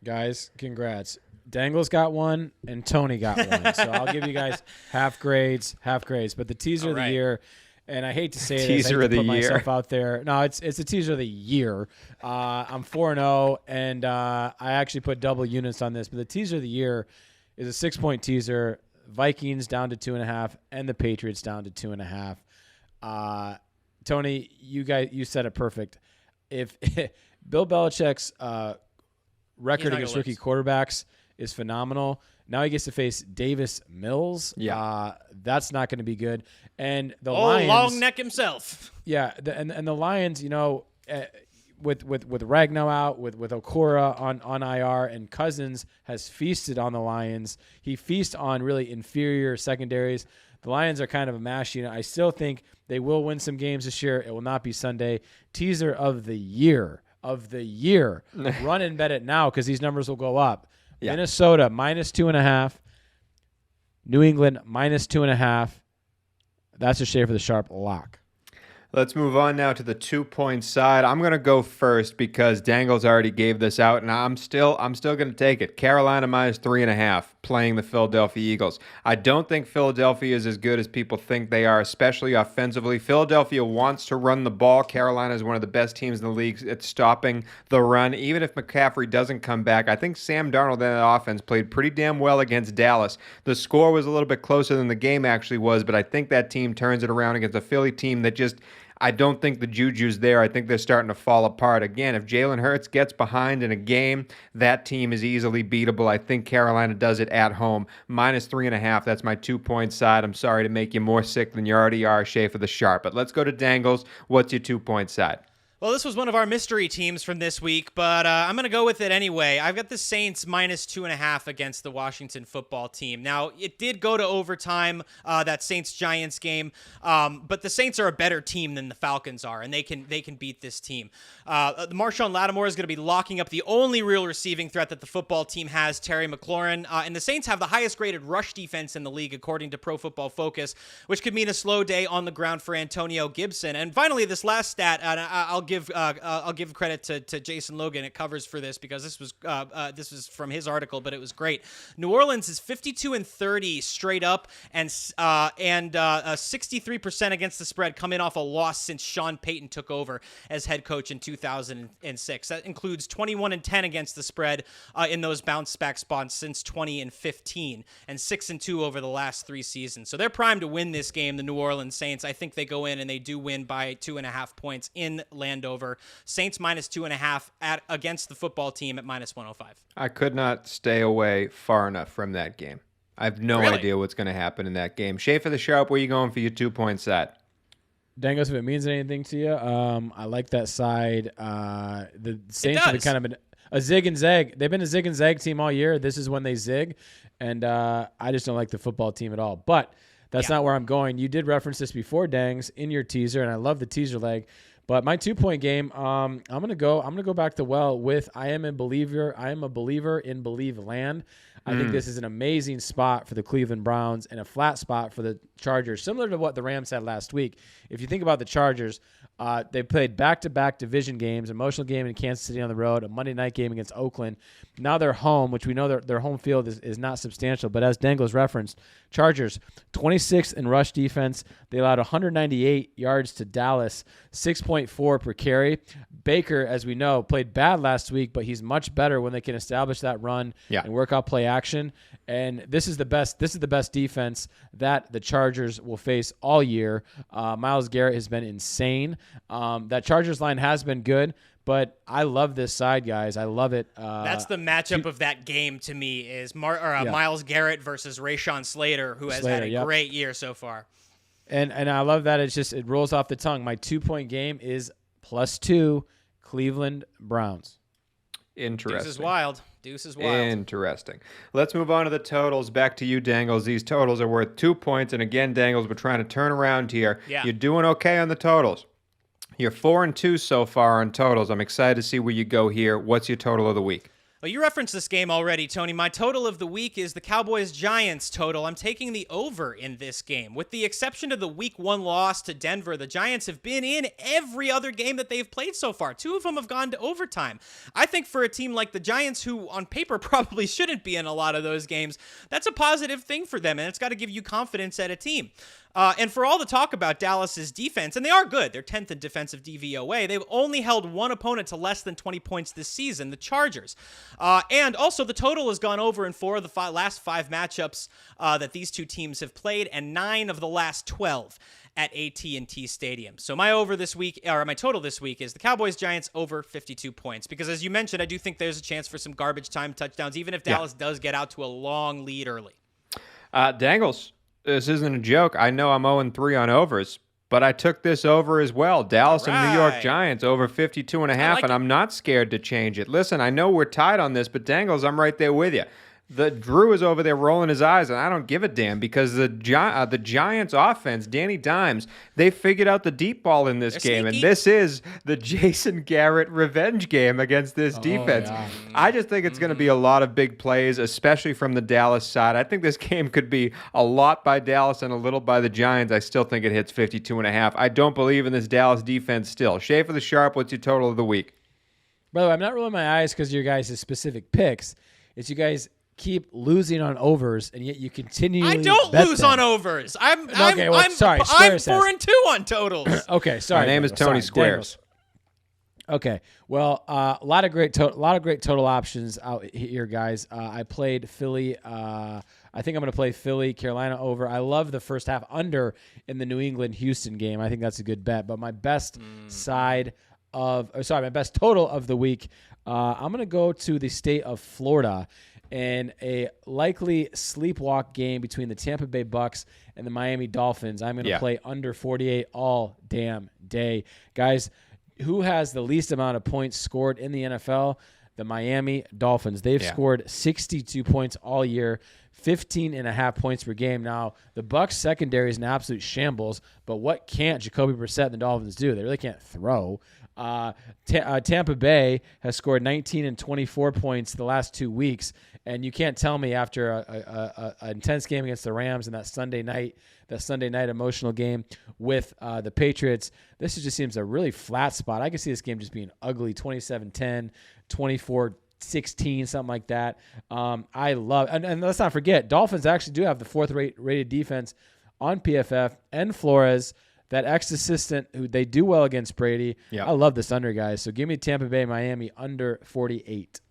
Guys, congrats. Dangles got one, and Tony got one. So I'll give you guys half grades. But the teaser of the year, and I hate to say this, I hate to put myself out there. No, it's a teaser of the year. I'm 4-0, and I actually put double units on this. But the teaser of the year is a 6-point teaser. Vikings down to 2.5, and the Patriots down to 2.5. Tony, you said it perfect. If Bill Belichick's record against rookie quarterbacks is phenomenal. Now he gets to face Davis Mills.
Yeah,
that's not going to be good. And the Lions,
long neck himself.
Yeah, and the Lions, with Ragnow out, with Okora on IR, and Cousins has feasted on the Lions. He feasts on really inferior secondaries. The Lions are kind of a mash unit. I still think they will win some games this year. It will not be Sunday. Teaser of the year. Run and bet it now because these numbers will go up. Yeah. Minnesota -2.5. New England -2.5. That's a shave for the sharp lock.
Let's move on now to the 2-point side. I'm going to go first because Dangles already gave this out, and I'm still going to take it. Carolina -3.5, playing the Philadelphia Eagles. I don't think Philadelphia is as good as people think they are, especially offensively. Philadelphia wants to run the ball. Carolina is one of the best teams in the league at stopping the run. Even if McCaffrey doesn't come back, I think Sam Darnold and that offense played pretty damn well against Dallas. The score was a little bit closer than the game actually was, but I think that team turns it around against a Philly team that just... I don't think the juju's there. I think they're starting to fall apart. Again, if Jalen Hurts gets behind in a game, that team is easily beatable. I think Carolina does it at home. -3.5, that's my 2-point side. I'm sorry to make you more sick than you already are, Shea for the sharp. But let's go to Dangles. What's your 2-point side?
Well, this was one of our mystery teams from this week, but I'm going to go with it anyway. I've got the Saints -2.5 against the Washington football team. Now, it did go to overtime, that Saints-Giants game, but the Saints are a better team than the Falcons are, and they can beat this team. Marshawn Lattimore is going to be locking up the only real receiving threat that the football team has, Terry McLaurin, and the Saints have the highest-graded rush defense in the league, according to Pro Football Focus, which could mean a slow day on the ground for Antonio Gibson. And finally, this last stat, and I'll give credit to Jason Logan at Covers for this because this was from his article, but it was great. New Orleans is 52-30 straight up and 63% against the spread, coming off a loss since Sean Payton took over as head coach in 2006. That includes 21-10 against the spread in those bounce back spots since 2015, and 6-2 over the last 3 seasons. So they're primed to win this game. The New Orleans Saints. I think they go in and they do win by 2.5 points in Landover. Saints -2.5 against the football team at -105.
I could not stay away far enough from that game. I have no idea what's going to happen in that game. Shea for the sharp, where are you going for your 2-point side?
Dangos, if it means anything to you, I like that side. The Saints have kind of been a zig and zag. They've been a zig and zag team all year. This is when they zig, and I just don't like the football team at all. But that's not where I'm going. You did reference this before, Dangs, in your teaser, and I love the teaser leg. But my 2-point game, I'm gonna go back to with I am a believer in Believe Land. I think this is an amazing spot for the Cleveland Browns and a flat spot for the Chargers, similar to what the Rams had last week. If you think about the Chargers, they played back-to-back division games, emotional game in Kansas City on the road, a Monday night game against Oakland. Now they're home, which we know their home field is not substantial. But as Dangles referenced, Chargers, 26th in rush defense. They allowed 198 yards to Dallas, 6.4 per carry. Baker, as we know, played bad last week, but he's much better when they can establish that run and work out play action. And this is the best defense that the Chargers will face all year. Myles Garrett has been insane. That Chargers line has been good, but I love this side, guys. I love it.
That's the matchup of that game to me is Myles Garrett versus Rashawn Slater, who has had a great year so far.
And I love that. It rolls off the tongue. My 2-point game is +2 Cleveland Browns.
Interesting.
Deuce is wild.
Interesting. Let's move on to the totals. Back to you, Dangles. These totals are worth 2 points. And again, Dangles, we're trying to turn around here.
Yeah.
You're doing okay on the totals. You're 4-2 so far on totals. I'm excited to see where you go here. What's your total of the week?
Well, you referenced this game already, Tony. My total of the week is the Cowboys-Giants total. I'm taking the over in this game. With the exception of the Week 1 loss to Denver, the Giants have been in every other game that they've played so far. 2 of them have gone to overtime. I think for a team like the Giants, who on paper probably shouldn't be in a lot of those games, that's a positive thing for them, and it's got to give you confidence at a team. And for all the talk about Dallas's defense, and they are good, they're 10th in defensive DVOA, they've only held one opponent to less than 20 points this season, the Chargers. And also the total has gone over in 4 of the last 5 matchups that these two teams have played, and 9 of the last 12 at AT&T Stadium. So my total this week is the Cowboys-Giants over 52 points, because as you mentioned, I do think there's a chance for some garbage time touchdowns, even if Dallas does get out to a long lead early.
Dangles. This isn't a joke. I know I'm 0-3 on overs. but I took this over as well. Dallas and New York
right.
Giants over 52.5,
like
and
it.
I'm not scared to change it. Listen, I know we're tied on this, but Dangles, I'm right there with you. The Drew is over there rolling his eyes, and I don't give a damn because the Giants' offense, Danny Dimes, they figured out the deep ball in this
They're
game,
sneaky.
and this is the Jason Garrett revenge game against this defense.
yeah.
I just think it's going to be a lot of big plays, especially from the Dallas side. I think this game could be a lot by Dallas and a little by the Giants. I still think it hits 52.5. I don't believe in this Dallas defense still. Schaefer the Sharp, what's your total of the week?
By the way, I'm not rolling my eyes because of your guys' specific picks. It's you guys keep losing on overs, and yet you continually
I don't
bet
lose
them.
on overs. I'm
sorry,
I'm
Square says.
4-2 on totals.
Okay, sorry.
My name is
Daniel,
Tony
sorry,
Squares.
Daniel. Okay, well, a lot of great total options out here, guys. I played Philly. I think I'm going to play Philly, Carolina over. I love the first half under in the New England-Houston game. I think that's a good bet. But my best my best total of the week, I'm going to go to the state of Florida and a likely sleepwalk game between the Tampa Bay Bucks and the Miami Dolphins. I'm going to play under 48 all damn day. Guys, who has the least amount of points scored in the NFL? The Miami Dolphins. They've scored 62 points all year, 15.5 points per game. Now, the Bucks secondary is an absolute shambles, but what can't Jacoby Brissett and the Dolphins do? They really can't throw. Tampa Bay has scored 19 and 24 points the last 2 weeks, and you can't tell me after an intense game against the Rams and that Sunday night emotional game with the Patriots, this just seems a really flat spot. I can see this game just being ugly, 27-10, 24-16, something like that. I love, and let's not forget, Dolphins actually do have the fourth rated defense on PFF, and Flores, that ex-assistant who they do well against Brady.
Yep.
I love this under, guys. So give me Tampa Bay, Miami under 48.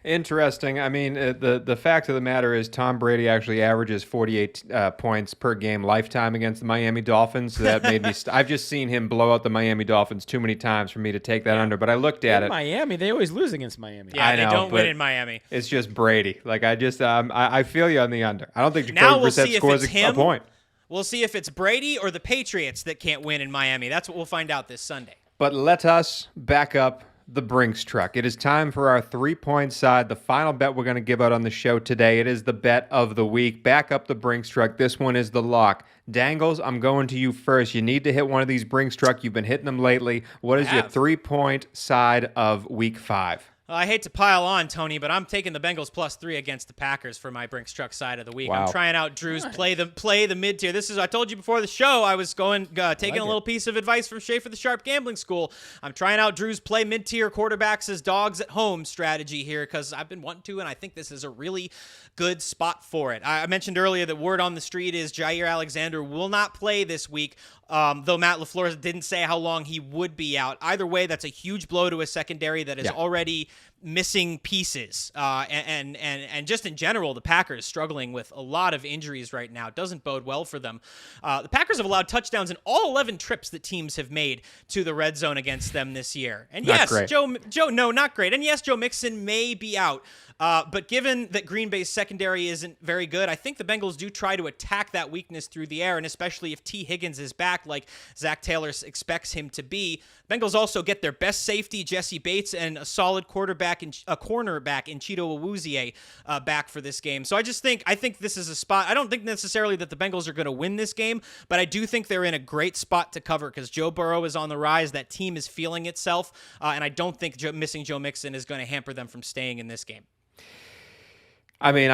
Interesting. I mean, the fact of the matter is Tom Brady actually averages 48 points per game lifetime against the Miami Dolphins. So that made me I've just seen him blow out the Miami Dolphins too many times for me to take that under. But I looked at it.
Miami, they always lose against Miami.
Yeah,
I know,
they don't win
but
in Miami.
It's just Brady. Like, I just I feel you on the under. I don't think
Now
Jacoby
we'll
Brissett
see if
scores
it's
a
him.
point.
We'll see if it's Brady or the Patriots that can't win in Miami. That's what we'll find out this Sunday.
But let us back up the Brinks truck. It is time for our 3-point side, the final bet we're going to give out on the show today. It is the bet of the week. Back up the Brinks truck. This one is the lock. Dangles, I'm going to you first. You need to hit one of these Brinks truck. You've been hitting them lately. What is your 3-point side of week 5?
I hate to pile on, Tony, but I'm taking the Bengals +3 against the Packers for my Brinks truck side of the week.
Wow.
I'm trying out Drew's play the mid tier. This is, I told you before the show, I was taking a little piece of advice from Schaefer the Sharp Gambling School. I'm trying out Drew's play mid tier quarterbacks as dogs at home strategy here because I've been wanting to, and I think this is a really good spot for it. I mentioned earlier that word on the street is Jair Alexander will not play this week. Though Matt LaFleur didn't say how long he would be out. Either way, that's a huge blow to a secondary that is already missing pieces. And just in general, the Packers struggling with a lot of injuries right now. It doesn't bode well for them. The Packers have allowed touchdowns in all 11 trips that teams have made to the red zone against them this year. And yes, not great. And yes, Joe Mixon may be out. But given that Green Bay's secondary isn't very good, I think the Bengals do try to attack that weakness through the air, and especially if T. Higgins is back like Zach Taylor expects him to be. Bengals also get their best safety, Jesse Bates, and a solid cornerback in Cheeto Awuzie back for this game. So I think this is a spot. I don't think necessarily that the Bengals are going to win this game, but I do think they're in a great spot to cover because Joe Burrow is on the rise. That team is feeling itself, and I don't think missing Joe Mixon is going to hamper them from staying in this game.
I mean,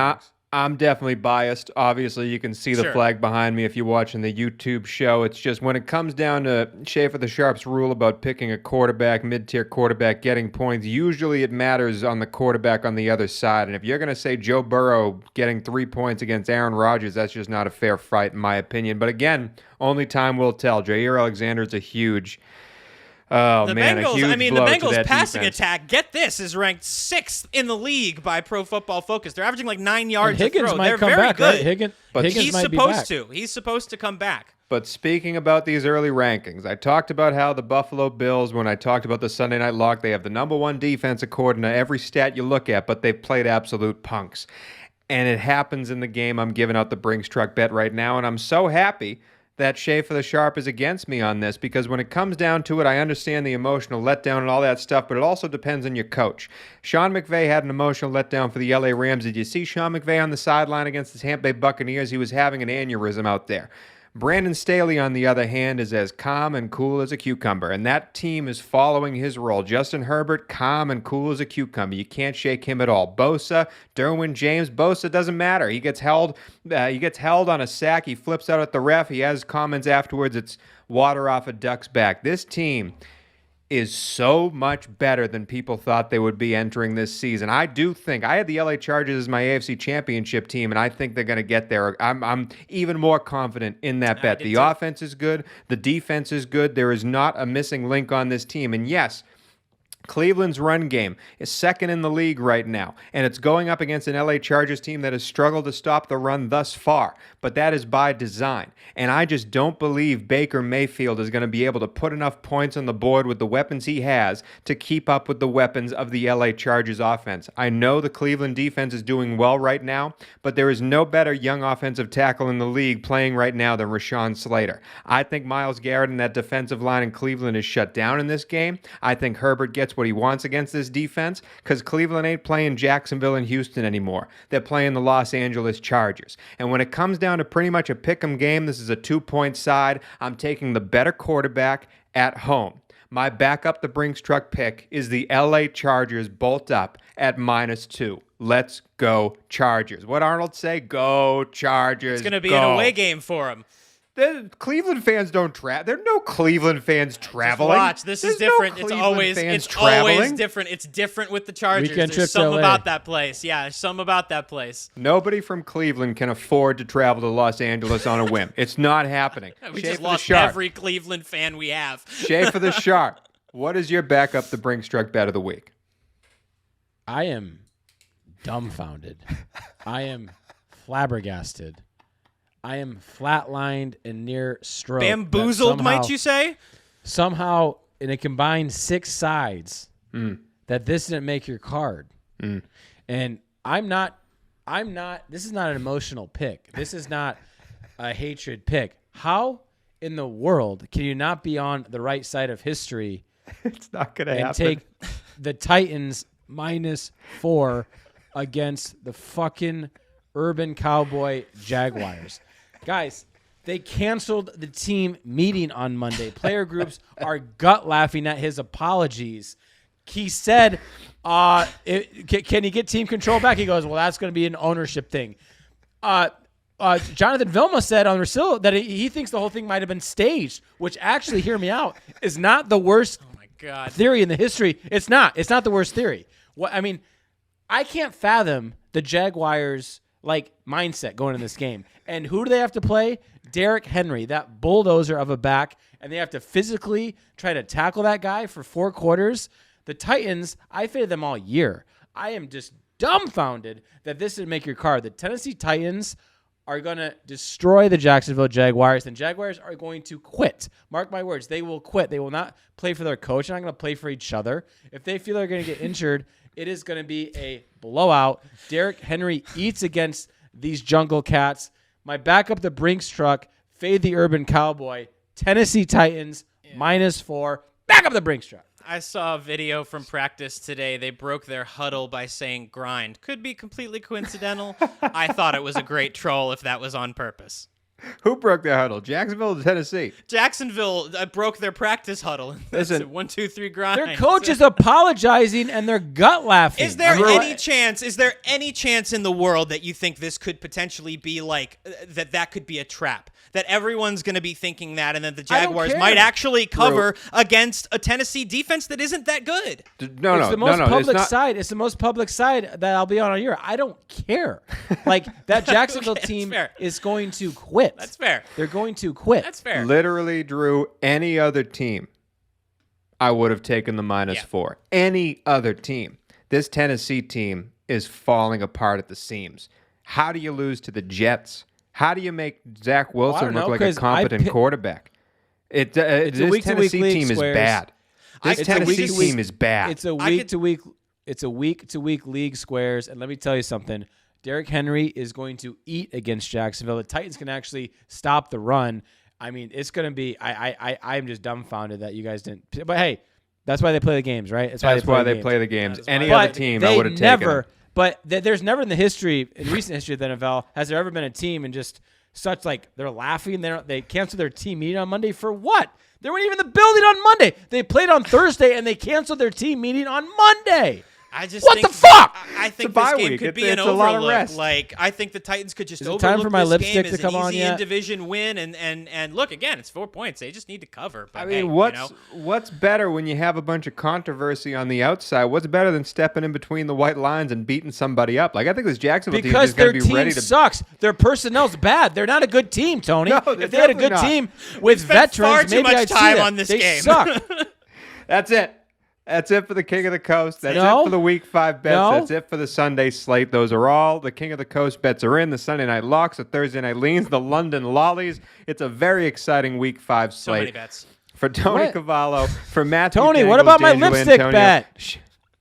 I'm definitely biased. Obviously, you can see the flag behind me if you're watching the YouTube show. It's just when it comes down to Schaefer the Sharp's rule about picking a quarterback, mid-tier quarterback, getting points, usually it matters on the quarterback on the other side. And if you're going to say Joe Burrow getting 3 points against Aaron Rodgers, that's just not a fair fight in my opinion. But again, only time will tell. Jair Alexander is a huge... Oh,
the
man,
Bengals,
a huge
I mean,
blow
the
to
Bengals
that
passing
defense.
attack, get this, is ranked 6th in the league by Pro Football Focus. They're averaging like 9 yards
And Higgins
a throw.
might
They're
come
very
back,
good.
right? Higgins
He's
might be
supposed
back.
to. He's supposed to come back.
But speaking about these early rankings, I talked about how the Buffalo Bills, when I talked about the Sunday Night Lock, they have the number 1 defense according to every stat you look at, but they've played absolute punks. And it happens in the game. I'm giving out the Brinks truck bet right now, and I'm so happy that Schaefer the Sharp is against me on this, because when it comes down to it, I understand the emotional letdown and all that stuff, but it also depends on your coach. Sean McVay had an emotional letdown for the LA Rams. Did you see Sean McVay on the sideline against the Tampa Bay Buccaneers? He was having an aneurysm out there. Brandon Staley, on the other hand, is as calm and cool as a cucumber, and that team is following his role. Justin Herbert, calm and cool as a cucumber. You can't shake him at all. Bosa, Derwin James, Bosa doesn't matter. He gets held on a sack. He flips out at the ref. He has comments afterwards. It's water off a duck's back. This team is so much better than people thought they would be entering this season. I do think I had the LA Chargers as my AFC Championship team, and I think they're going to get there. I'm even more confident in that bet. The offense is good. The defense is good. There is not a missing link on this team. And yes, Cleveland's run game is second in the league right now, and it's going up against an LA Chargers team that has struggled to stop the run thus far, but that is by design. And I just don't believe Baker Mayfield is going to be able to put enough points on the board with the weapons he has to keep up with the weapons of the LA Chargers offense. I know the Cleveland defense is doing well right now, but there is no better young offensive tackle in the league playing right now than Rashawn Slater. I think Myles Garrett and that defensive line in Cleveland is shut down in this game. I think Herbert gets what he wants against this defense, because Cleveland ain't playing Jacksonville and Houston anymore. They're playing the Los Angeles Chargers. And when it comes down to pretty much a pick'em game, this is a 2-point side. I'm taking the better quarterback at home. My backup the Brinks truck pick is the LA Chargers bolt up at -2. Let's go Chargers. What Arnold say? Go Chargers.
It's going to be an away game for him.
The Cleveland fans don't travel. There are no Cleveland fans traveling.
Just watch. This is different.
No
it's always different. It's different with the Chargers.
Weekend trip
There's something
to LA.
about that place. Yeah, something about that place.
Nobody from Cleveland can afford to travel to Los Angeles on a whim. It's not happening.
We
Schaefer
just
the
lost
Sharp.
every Cleveland fan we have.
Schaefer the Sharp. What is your backup the Brinks truck bet of the week?
I am dumbfounded. I am flabbergasted. I am flatlined and near stroke.
Bamboozled, might you say?
Somehow, in a combined 6 sides, that this didn't make your card. And I'm not, this is not an emotional pick. This is not a hatred pick. How in the world can you not be on the right side of history
It's not going to happen.
and take the Titans -4 against the fucking Urban Cowboy Jaguars? Guys, they canceled the team meeting on Monday. Player groups are gut laughing at his apologies. He said, can you get team control back? He goes, well, that's going to be an ownership thing. Jonathan Vilma said on Rosillo that he thinks the whole thing might have been staged, which actually, hear me out, is not the worst theory in the history. It's not. It's not the worst theory. I can't fathom the Jaguars' mindset going in this game. And who do they have to play? Derrick Henry, that bulldozer of a back, and they have to physically try to tackle that guy for 4 quarters. The Titans, I faded them all year. I am just dumbfounded that this didn't make your card. The Tennessee Titans are going to destroy the Jacksonville Jaguars, and Jaguars are going to quit. Mark my words, they will quit. They will not play for their coach. They're not going to play for each other. If they feel they're going to get injured, it is going to be a blowout. Derrick Henry eats against these Jungle Cats. My backup, the Brinks truck, fade the Urban Cowboy, Tennessee Titans, -4. Back up the Brinks truck.
I saw a video from practice today. They broke their huddle by saying grind. Could be completely coincidental. I thought it was a great troll if that was on purpose.
Who broke their huddle? Jacksonville or Tennessee?
Jacksonville broke their practice huddle.
Listen,
1, 2, 3 grind.
Their coach is apologizing and they're gut laughing.
Is there any chance? Is there any chance in the world that you think this could potentially be that could be a trap? That everyone's going to be thinking that, and that the Jaguars might actually cover against a Tennessee defense that isn't that good.
It's the most public side. It's the most public side that I'll be on all year. I don't care. That Jacksonville team is going to quit.
That's fair.
They're going to quit.
That's fair.
Literally, Drew, any other team, I would have taken the -4. Any other team. This Tennessee team is falling apart at the seams. How do you lose to the Jets? How do you make Zach Wilson look like a competent quarterback? This Tennessee team is bad. This Tennessee team is bad.
It's a week-to-week league squares, and let me tell you something. Derrick Henry is going to eat against Jacksonville. The Titans can actually stop the run. I mean, it's going to be. I'm just dumbfounded that you guys didn't. But hey, that's why they play the games, right?
That's why they play the games. Any
But
other team,
they
I would have taken them.
But there's never in recent history of the NFL, has there ever been a team and just such like they're laughing. They canceled their team meeting on Monday for what? They weren't even in the building on Monday. They played on Thursday and they canceled their team meeting on Monday. What the fuck?
I think this game could be an overlook. Like, I think the Titans could just overlook
time for my
this
lipstick
game
to
as
come
an
on
easy
yet?
in-division win. And look, again, it's 4 points. They just need to cover. But
I mean, what's better when you have a bunch of controversy on the outside? What's better than stepping in between the white lines and beating somebody up? Like, I think this Jacksonville team is going to be ready to.
Because their team sucks. Their personnel's bad. They're not a good team, Tony.
No,
if they had a good team with veterans, maybe I'd see
time
it.
on this
they
game.
Suck.
That's it. That's it for the King of the Coast. That's it for the Week 5 bets.
No.
That's it for the Sunday slate. Those are all. The King of the Coast bets are in. The Sunday night locks, the Thursday night leans, the London lollies. It's a very exciting Week 5 slate.
So many bets.
For Tony Cavallo, for Matthew
Tony,
Dangles,
what about my
D'Angelo
lipstick
Antonio.
bet?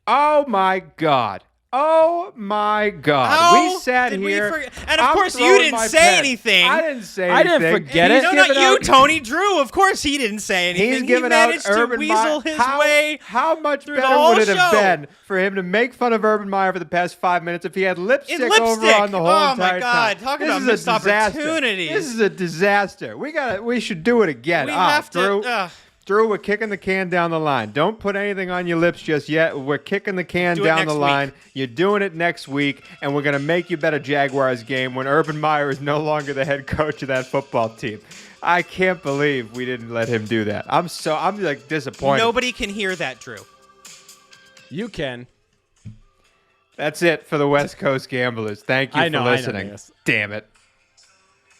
Oh, my God. Oh, my God. We sat here.
And, of course, you didn't say anything.
I didn't say
I
anything.
didn't forget it.
No, not you, Tony. Drew. Of course, he didn't say anything.
He's giving out
managed
Urban
to weasel his way.
How much
through the
better
whole
would it have
show.
been for him to make fun of Urban Meyer for the past 5 minutes if he had lipstick over on the whole
Oh,
entire
my God.
time?
Talk
This
about
is a
missed
disaster.
opportunities.
This is a disaster. We should do it again.
We have to.
Drew, we're kicking the can down the line. Don't put anything on your lips just yet. We're kicking the can
Do it
down
next
the line.
week.
You're doing it next week, and we're going to make you bet a Jaguars game when Urban Meyer is no longer the head coach of that football team. I can't believe we didn't let him do that. I'm like disappointed.
Nobody can hear that, Drew.
You can.
That's it for the West Coast Gamblers. Thank you for listening. Damn it.